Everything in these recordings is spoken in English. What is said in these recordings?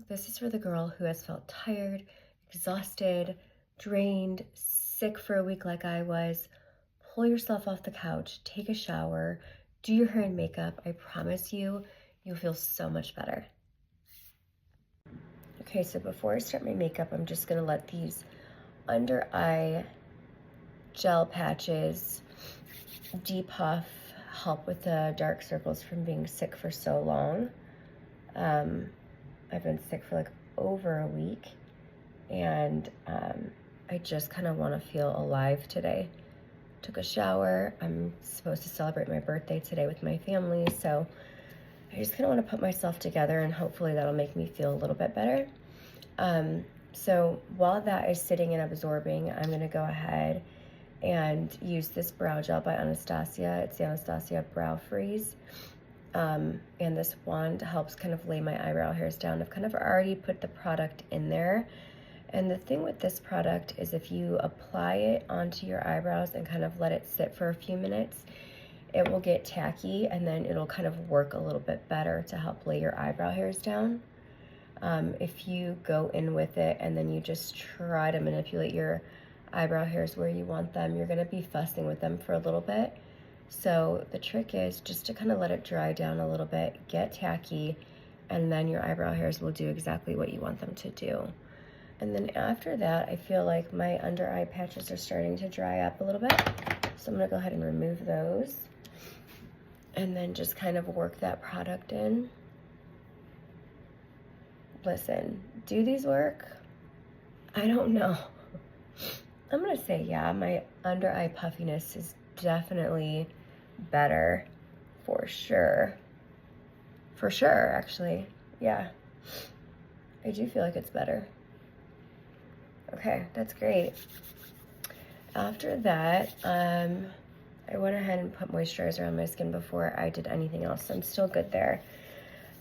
This is for the girl who has felt tired, exhausted, drained, sick for a week like I was. Pull yourself off the couch, take a shower, do your hair and makeup. I promise you, you'll feel so much better. Okay, so before I start my makeup, I'm just gonna let these under eye gel patches depuff, help with the dark circles from being sick for so long. I've been sick for like over a week, and I just kind of want to feel alive today. Took a shower. I'm supposed to celebrate my birthday today with my family, so I just kind of want to put myself together, and hopefully that'll make me feel a little bit better. So while that is sitting and absorbing, I'm going to go ahead and use this brow gel by Anastasia. It's the Anastasia Brow Freeze. And this wand helps kind of lay my eyebrow hairs down. I've kind of already put the product in there. And the thing with this product is if you apply it onto your eyebrows and kind of let it sit for a few minutes, it will get tacky, and then it'll kind of work a little bit better to help lay your eyebrow hairs down. If you go in with it and then you just try to manipulate your eyebrow hairs where you want them, you're going to be fussing with them for a little bit. So the trick is just to kind of let it dry down a little bit, get tacky, and then your eyebrow hairs will do exactly what you want them to do. And then after that, I feel like my under eye patches are starting to dry up a little bit. So I'm going to go ahead and remove those and then just kind of work that product in. Listen, do these work? I don't know. I'm going to say, yeah, my under eye puffiness is definitely better, for sure. For sure, actually. Yeah. I do feel like it's better. Okay, that's great. After that, I went ahead and put moisturizer on my skin before I did anything else, so I'm still good there.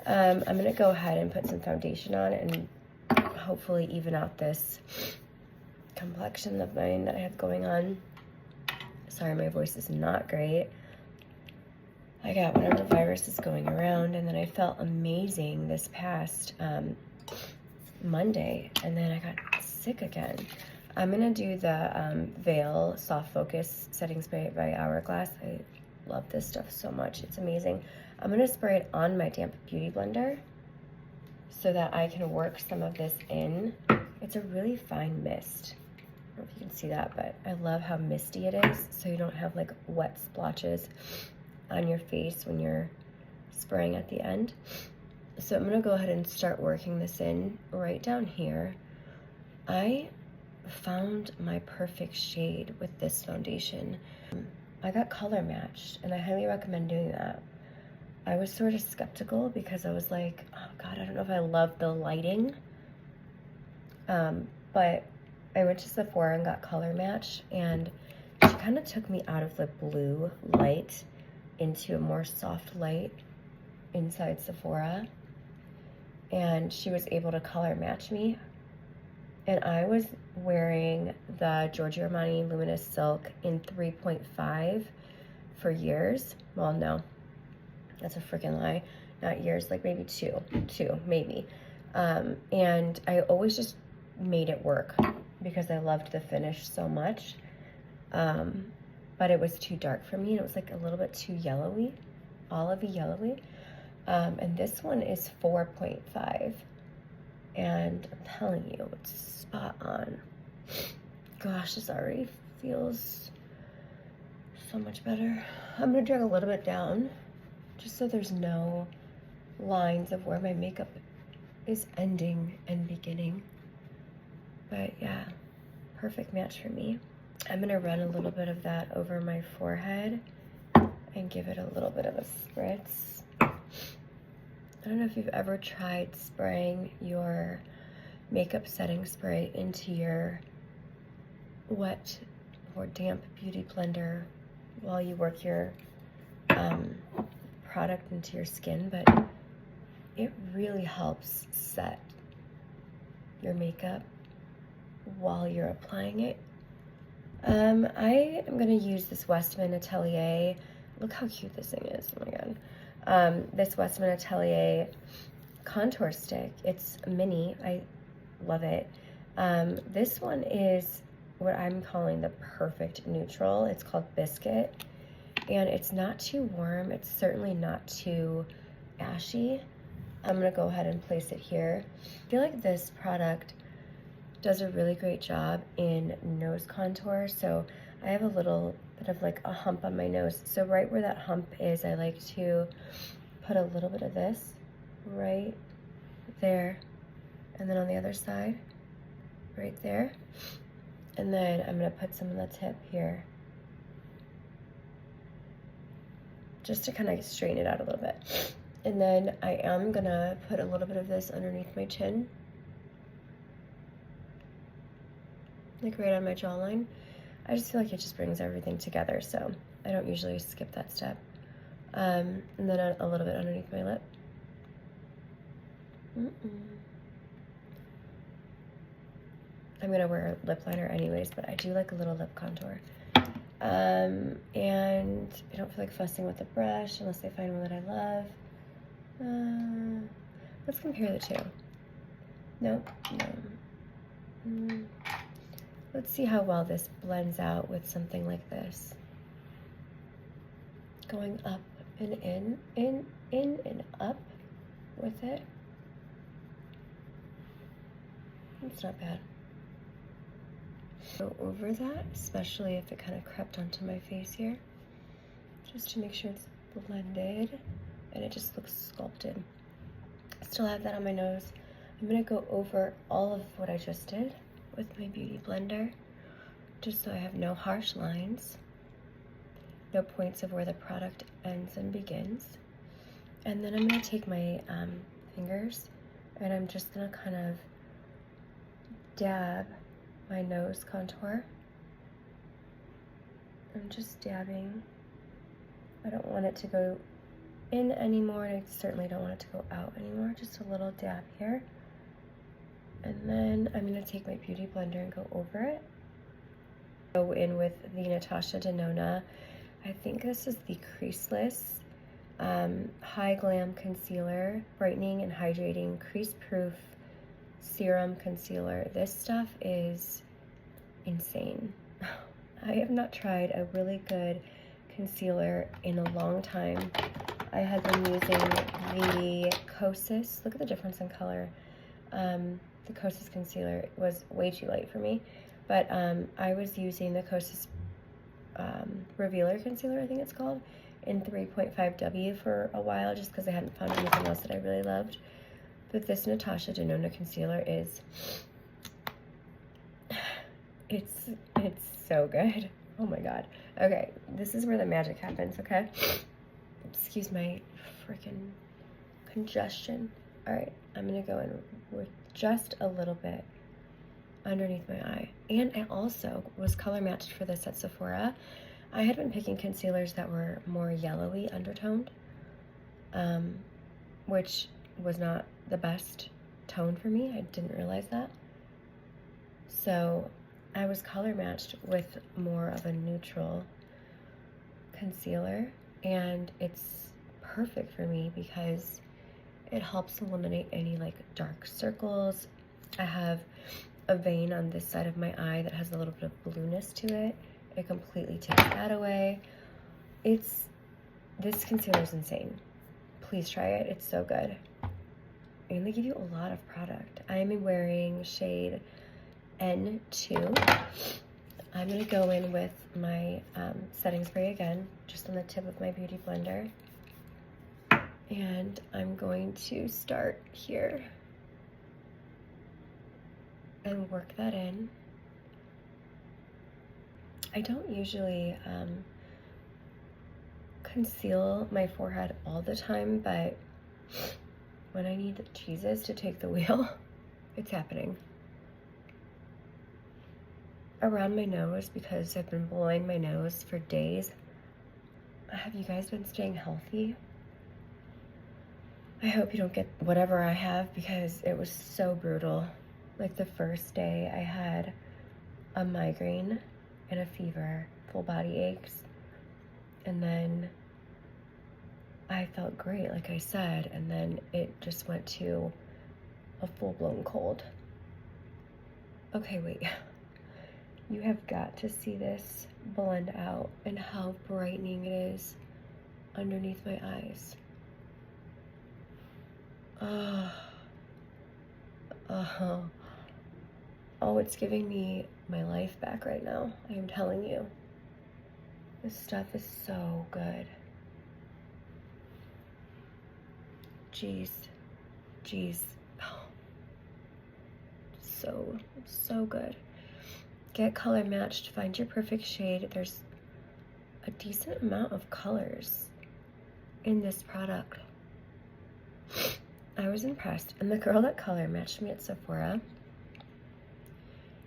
I'm going to go ahead and put some foundation on and hopefully even out this complexion of mine that I have going on. Sorry, my voice is not great. I got whatever virus is going around, and then I felt amazing this past Monday, and then I got sick again. I'm gonna do the Veil Soft Focus Setting Spray by Hourglass. I love this stuff so much. It's amazing. I'm gonna spray it on my damp beauty blender so that I can work some of this in. It's a really fine mist. I don't know if you can see that, but I love how misty it is, so you don't have like wet splotches on your face when you're spraying at the end. So I'm gonna go ahead and start working this in right down here. I found my perfect shade with this foundation. I got color matched, and I highly recommend doing that. I was sort of skeptical because I was like, oh God, I don't know if I love the lighting. But I went to Sephora and got color match, and she kind of took me out of the blue light into a more soft light inside Sephora, and she was able to color match me. And I was wearing the Giorgio Armani Luminous Silk in 3.5 for years. Well, no, that's a freaking lie. Not years, like maybe two, maybe. And I always just made it work because I loved the finish so much. But it was too dark for me, and it was like a little bit too yellowy, olivey yellowy. And this one is 4.5. And I'm telling you, it's spot on. Gosh, this already feels so much better. I'm gonna drag a little bit down just so there's no lines of where my makeup is ending and beginning. But yeah, perfect match for me. I'm gonna run a little bit of that over my forehead and give it a little bit of a spritz. I don't know if you've ever tried spraying your makeup setting spray into your wet or damp beauty blender while you work your product into your skin, but it really helps set your makeup while you're applying it. I am going to use this Westman Atelier. Look how cute this thing is. Oh my god. This Westman Atelier contour stick. It's mini. I love it. This one is what I'm calling the perfect neutral. It's called Biscuit, and it's not too warm. It's certainly not too ashy. I'm gonna go ahead and place it here. I feel like this product does a really great job in nose contour. So I have a little bit of like a hump on my nose. So right where that hump is, I like to put a little bit of this right there. And then on the other side, right there. And then I'm gonna put some on the tip here, just to kind of straighten it out a little bit. And then I am gonna put a little bit of this underneath my chin, like right on my jawline. I just feel like it just brings everything together, so I don't usually skip that step. And then a little bit underneath my lip. I'm gonna wear a lip liner anyways, but I do like a little lip contour. And I don't feel like fussing with the brush unless I find one that I love. Let's compare the two. Nope, no. Let's see how well this blends out with something like this. Going up and in and up with it. It's not bad. Go over that, especially if it kind of crept onto my face here, just to make sure it's blended and it just looks sculpted. I still have that on my nose. I'm gonna go over all of what I just did with my beauty blender, just so I have no harsh lines, no points of where the product ends and begins. And then I'm gonna take my fingers and I'm just gonna kind of dab my nose contour. I'm just dabbing. I don't want it to go in anymore, and I certainly don't want it to go out anymore. Just a little dab here. And then I'm gonna take my beauty blender and go over it. Go in with the Natasha Denona. I think this is the Creaseless High Glam Concealer, Brightening and Hydrating Crease Proof Serum Concealer. This stuff is insane. I have not tried a really good concealer in a long time. I had been using the Kosas. Look at the difference in color. The Kosas concealer was way too light for me, but I was using the Kosas Revealer Concealer, I think it's called, in 3.5W for a while, just because I hadn't found anything else that I really loved. But this Natasha Denona concealer is, it's so good. Oh my god. Okay, this is where the magic happens, okay? Excuse my freaking congestion. All right, I'm gonna go in with just a little bit underneath my eye. And I also was color matched for this at Sephora. I had been picking concealers that were more yellowy undertoned, which was not the best tone for me. I didn't realize that. So I was color matched with more of a neutral concealer, and it's perfect for me because it helps eliminate any like dark circles. I have a vein on this side of my eye that has a little bit of blueness to it. It completely takes that away. This concealer is insane. Please try it. It's so good. And they give you a lot of product. I am wearing shade N2. I'm gonna go in with my setting spray again, just on the tip of my beauty blender. And I'm going to start here and work that in. I don't usually conceal my forehead all the time, but when I need Jesus to take the wheel, it's happening. Around my nose, because I've been blowing my nose for days. Have you guys been staying healthy? I hope you don't get whatever I have, because it was so brutal. Like the first day I had a migraine and a fever, full body aches, and then I felt great, like I said, and then it just went to a full-blown cold. Okay, wait. You have got to see this blend out and how brightening it is underneath my eyes. Oh, it's giving me my life back right now. I am telling you. This stuff is so good. Jeez. Oh, so good. Get color matched, find your perfect shade. There's a decent amount of colors in this product. I was impressed. And the girl that color matched me at Sephora,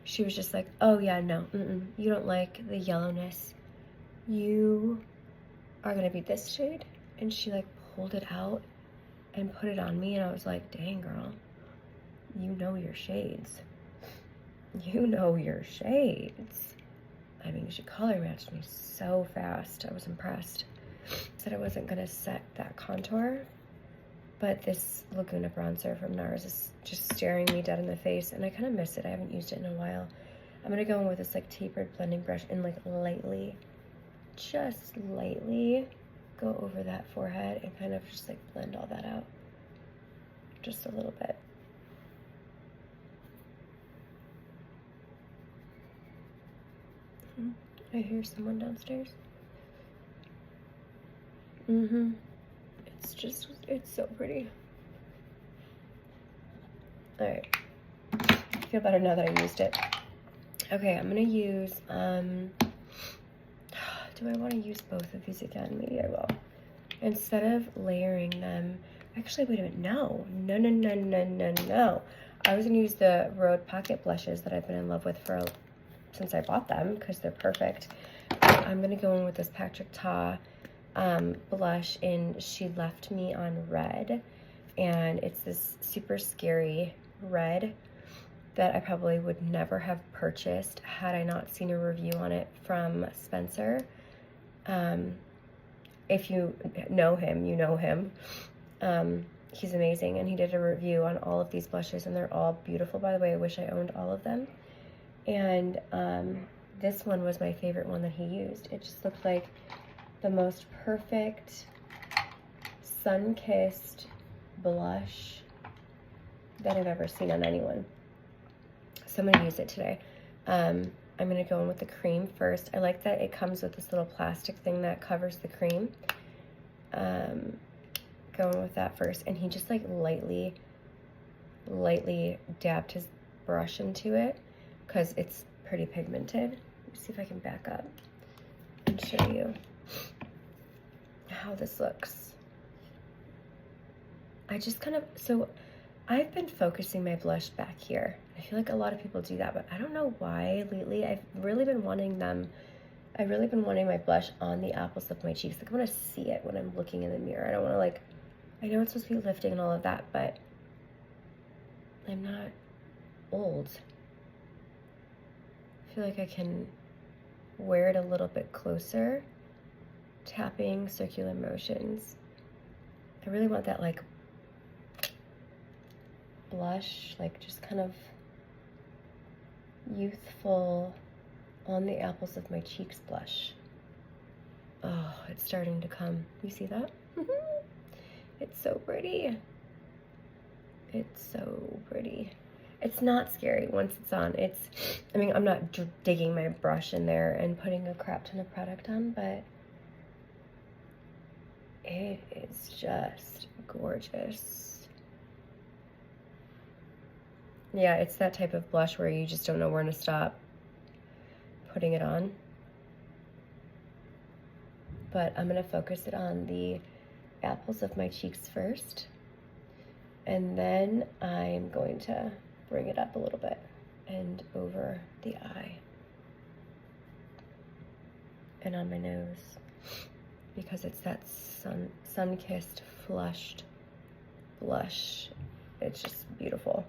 she was just like, oh yeah, no, you don't like the yellowness. You are gonna be this shade. And she like pulled it out and put it on me, and I was like, dang girl, you know your shades. You know your shades. I mean, she color matched me so fast. I was impressed. Said I wasn't gonna set that contour, but this Laguna bronzer from NARS is just staring me dead in the face, and I kind of miss it. I haven't used it in a while. I'm gonna go in with this like tapered blending brush and like lightly, just lightly go over that forehead and kind of just like blend all that out just a little bit. I hear someone downstairs. It's so pretty. All right, I feel better now that I used it. Okay, I'm gonna use, do I wanna use both of these again? Maybe I will. Instead of layering them, actually, wait a minute, no. I was gonna use the Rode Pocket blushes that I've been in love with since I bought them, because they're perfect. I'm gonna go in with this Patrick Ta blush in She Left Me on Red, and it's this super scary red that I probably would never have purchased had I not seen a review on it from Spencer. If you know him, you know him. He's amazing, and he did a review on all of these blushes, and they're all beautiful, by the way. I wish I owned all of them. And this one was my favorite one that he used. It just looked like the most perfect sun-kissed blush that I've ever seen on anyone. So I'm going to use it today. I'm going to go in with the cream first. I like that it comes with this little plastic thing that covers the cream. Going with that first. And he just like lightly dabbed his brush into it because it's pretty pigmented. Let me see if I can back up and show you how this looks. I just kind of, so I've been focusing my blush back here. I feel like a lot of people do that, but I don't know why lately. I've really been wanting my blush on the apples of my cheeks. Like I want to see it when I'm looking in the mirror. I don't want to like, I know it's supposed to be lifting and all of that, but I'm not old. I feel like I can wear it a little bit closer, tapping circular motions. I really want that like blush, like just kind of youthful on the apples of my cheeks blush. Oh, it's starting to come. You see that? It's so pretty. It's so pretty. It's not scary once it's on. I mean, I'm not digging my brush in there and putting a crap ton of product on, but it is just gorgeous. Yeah, it's that type of blush where you just don't know where to stop putting it on. But I'm gonna focus it on the apples of my cheeks first, and then I'm going to bring it up a little bit and over the eye and on my nose, because it's that sun-kissed flushed blush. It's just beautiful.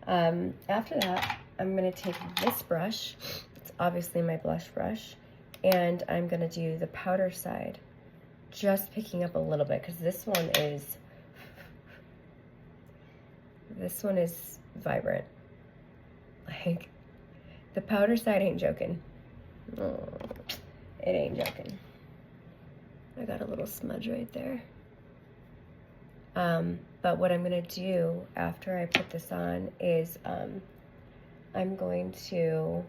After that, I'm gonna take this brush, it's obviously my blush brush, and I'm gonna do the powder side just picking up a little bit because this one is vibrant. Like, the powder side ain't joking. Oh, it ain't joking. I got a little smudge right there. But what I'm gonna do after I put this on is I'm going to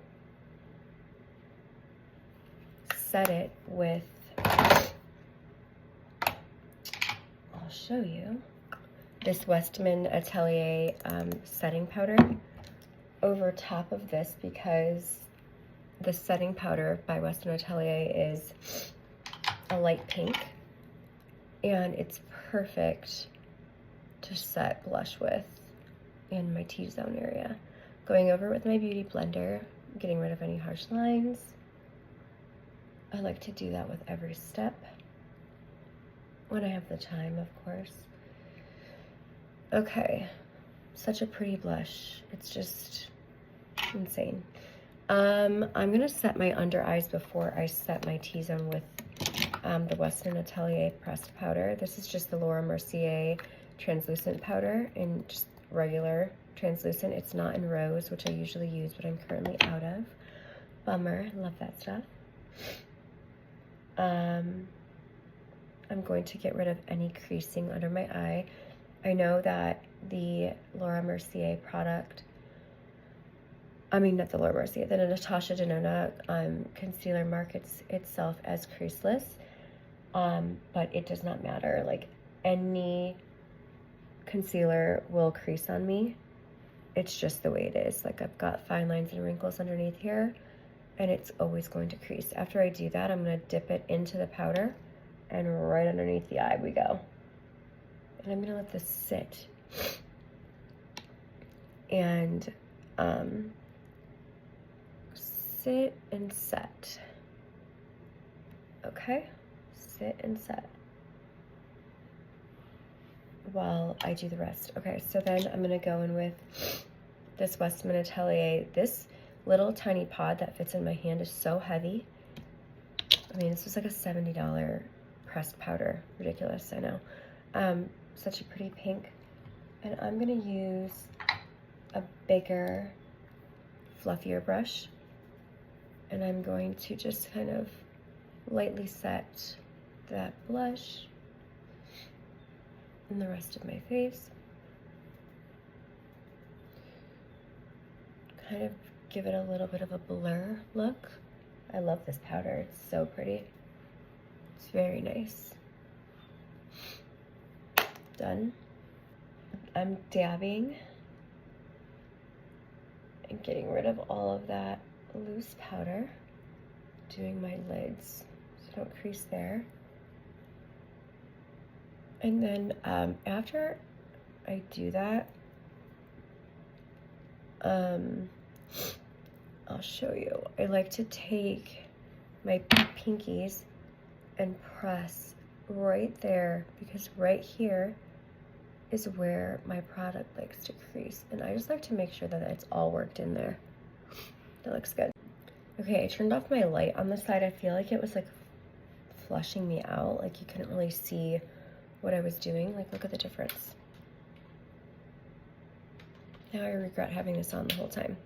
set it with, I'll show you, this Westman Atelier setting powder over top of this, because the setting powder by Westman Atelier is a light pink, and it's perfect to set blush with in my T-zone area. Going over with my beauty blender, getting rid of any harsh lines. I like to do that with every step, when I have the time, of course. Okay, such a pretty blush. It's just insane. I'm gonna set my under eyes before I set my T-zone with the Western Atelier pressed powder. This is just the Laura Mercier translucent powder, in just regular translucent. It's not in rose, which I usually use, but I'm currently out of. Bummer, love that stuff. I'm going to get rid of any creasing under my eye. I know that the Laura Mercier product, I mean, not the Laura Mercier, the Natasha Denona concealer markets itself as creaseless, but it does not matter. Like, any concealer will crease on me. It's just the way it is. Like, I've got fine lines and wrinkles underneath here, and it's always going to crease. After I do that, I'm gonna dip it into the powder, and right underneath the eye we go. And I'm gonna let this sit. And sit and set. Okay, sit and set while I do the rest. Okay, so then I'm gonna go in with this Westman Atelier. This little tiny pod that fits in my hand is so heavy. I mean, this was like a $70 pressed powder. Ridiculous, I know. Such a pretty pink. And I'm gonna use a bigger, fluffier brush. And I'm going to just kind of lightly set that blush in the rest of my face. Kind of give it a little bit of a blur look. I love this powder, it's so pretty. It's very nice. Done. I'm dabbing and getting rid of all of that loose powder, doing my lids so don't crease there. And then after I do that, I'll show you. I like to take my pinkies and press right there, because right here is where my product likes to crease, and I just like to make sure that it's all worked in there. That looks good. Okay, I turned off my light on the side. I feel like it was like flushing me out, like you couldn't really see what I was doing. Like, look at the difference. Now I regret having this on the whole time.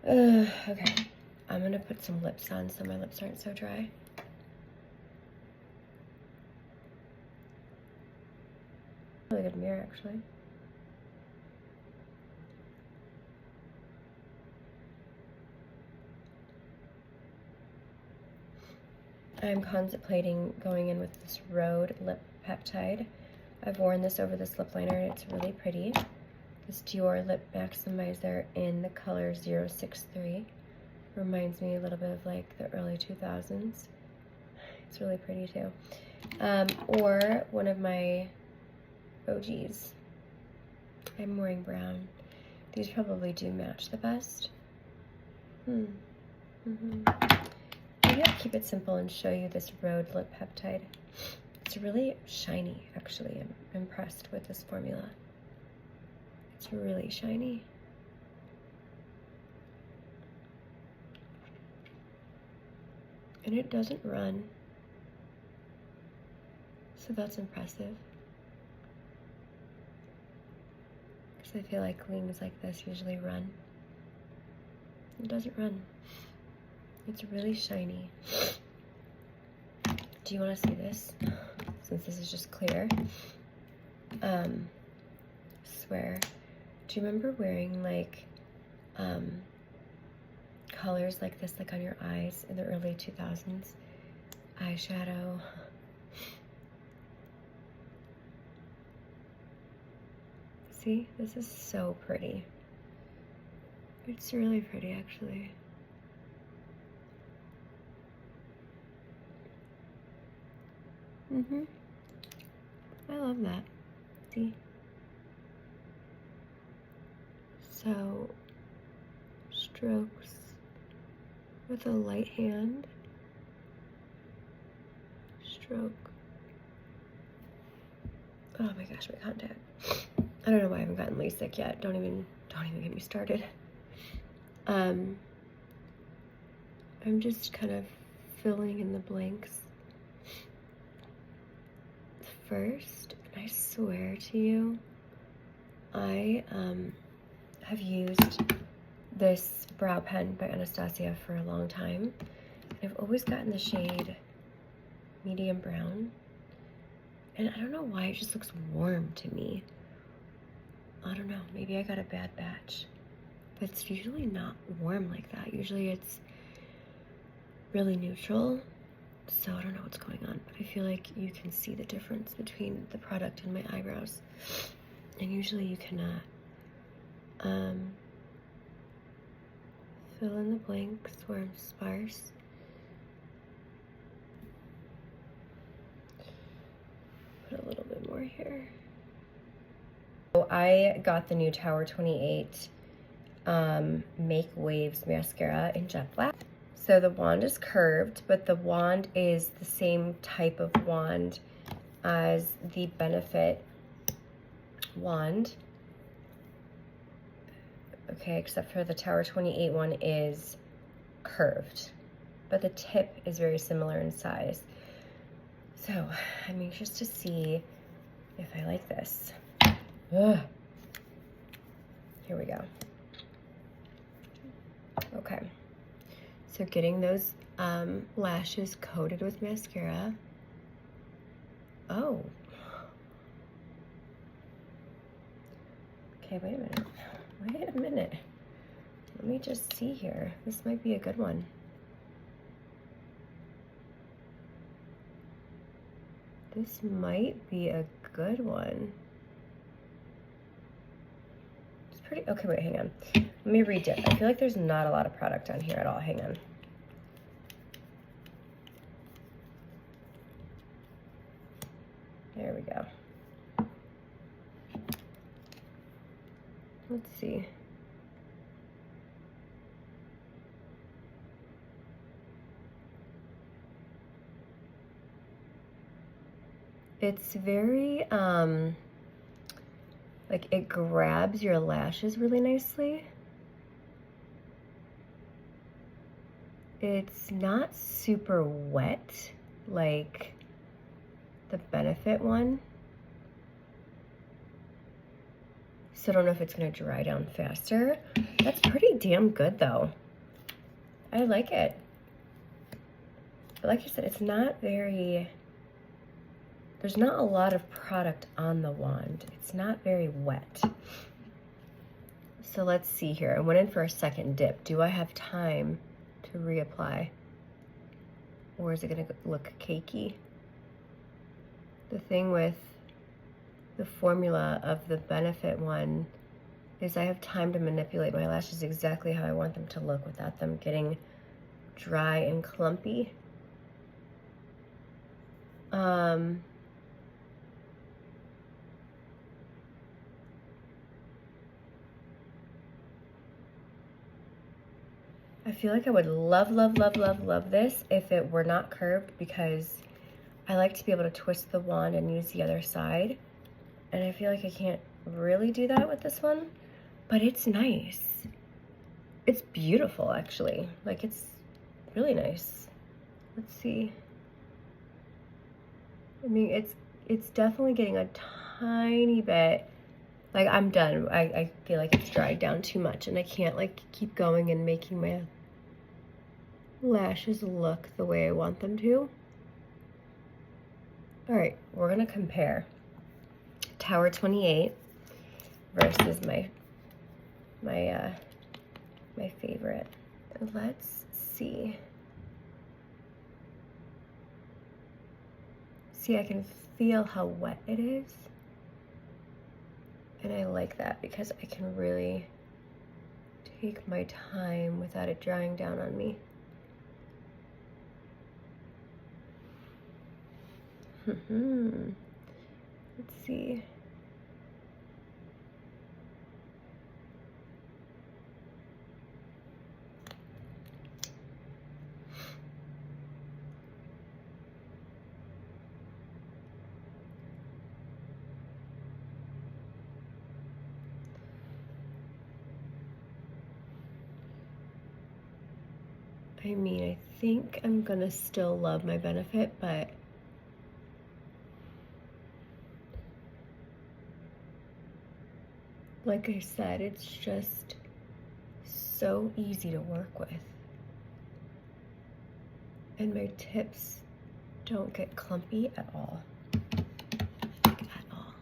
Okay, I'm gonna put some lips on so my lips aren't so dry. Really good mirror, actually. I'm contemplating going in with this Rhode Lip Peptide. I've worn this over this lip liner and it's really pretty. This Dior Lip Maximizer in the color 063. Reminds me a little bit of like the early 2000s. It's really pretty too. Or one of my OGs. I'm wearing brown. These probably do match the best. Maybe I'll keep it simple and show you this Rhode Lip Peptide. It's really shiny, actually. I'm impressed with this formula. It's really shiny. And it doesn't run. So that's impressive. Because I feel like wings like this usually run. It doesn't run. It's really shiny. Do you want to see this? Since this is just clear. Swear. Do you remember wearing like colors like this, like on your eyes in the early 2000s? Eyeshadow. See, this is so pretty. It's really pretty, actually. I love that. See? So, strokes with a light hand. Stroke. Oh my gosh, my contact. I don't know why I haven't gotten LASIK yet. Don't even get me started. I'm just kind of filling in the blanks first. And I swear to you, I have used this brow pen by Anastasia for a long time. I've always gotten the shade medium brown. And I don't know why, it just looks warm to me. I don't know, maybe I got a bad batch. But it's usually not warm like that. Usually it's really neutral. So I don't know what's going on. But I feel like you can see the difference between the product and my eyebrows. And usually you cannot. Fill in the blanks where I'm sparse. Put a little bit more here. So I got the new Tower 28 Make Waves mascara in Jet Black. So the wand is curved, but the wand is the same type of wand as the Benefit wand. Okay, except for the Tower 28 one is curved, but the tip is very similar in size. So I'm anxious to see if I like this. Ugh. Here we go. Okay, so getting those lashes coated with mascara. Oh. Okay, wait a minute. Wait a minute. Let me just see here. This might be a good one. This might be a good one. It's pretty, okay, wait, hang on. Let me redip. I feel like there's not a lot of product on here at all. Hang on. There we go. Let's see. It's very, like it grabs your lashes really nicely. It's not super wet like the Benefit one. So I don't know if it's gonna dry down faster. That's pretty damn good though. I like it. But like I said, it's not very, there's not a lot of product on the wand. It's not very wet. So let's see here. I went in for a second dip. Do I have time to reapply? Or is it gonna look cakey? The thing with the formula of the Benefit one is I have time to manipulate my lashes exactly how I want them to look without them getting dry and clumpy. I feel like I would love, love, love, love, love this if it were not curved, because I like to be able to twist the wand and use the other side. And I feel like I can't really do that with this one, but it's nice. It's beautiful, actually. Like, it's really nice. Let's see. I mean, it's it's definitely getting a tiny bit, like I'm done. I feel like it's dried down too much and I can't like keep going and making my lashes look the way I want them to. All right, we're gonna compare Tower 28 versus my favorite. Let's see. See, I can feel how wet it is. And I like that because I can really take my time without it drying down on me. Let's see. I mean, I think I'm gonna still love my Benefit, but like I said, it's just so easy to work with. And my tips don't get clumpy at all. Like, at all.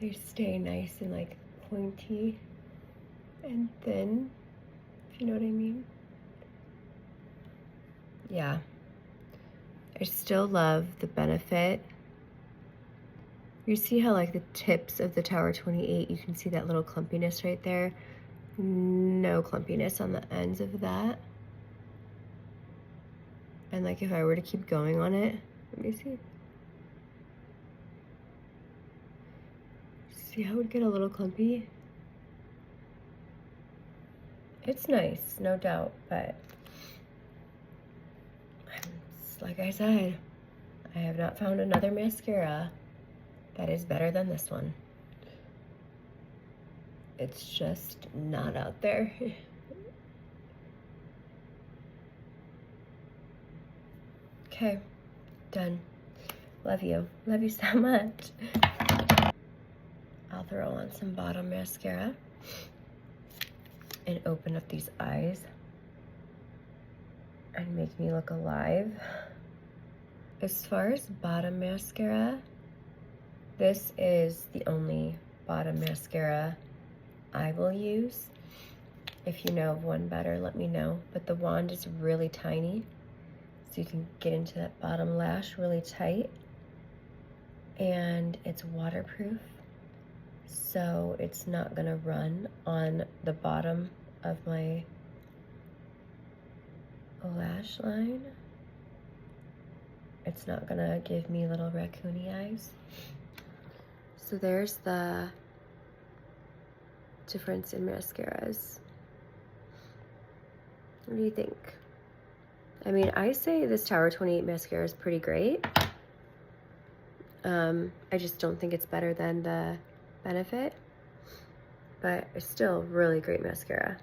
They stay nice and like pointy and thin, if you know what I mean. Yeah. I still love the Benefit. You see how like the tips of the Tower 28, you can see that little clumpiness right there. No clumpiness on the ends of that. And like if I were to keep going on it, let me see. See how it would get a little clumpy? It's nice, no doubt, but like I said, I have not found another mascara that is better than this one. It's just not out there. Okay, done. Love you. Love you so much. I'll throw on some bottom mascara and open up these eyes and make me look alive. As far as bottom mascara, this is the only bottom mascara I will use. If you know of one better, let me know. But the wand is really tiny, so you can get into that bottom lash really tight. And it's waterproof, so it's not gonna run on the bottom of my lash line. It's not gonna give me little raccoony eyes. So there's the difference in mascaras. What do you think? I mean, I say this Tower 28 mascara is pretty great. I just don't think it's better than the Benefit, but it's still really great mascara.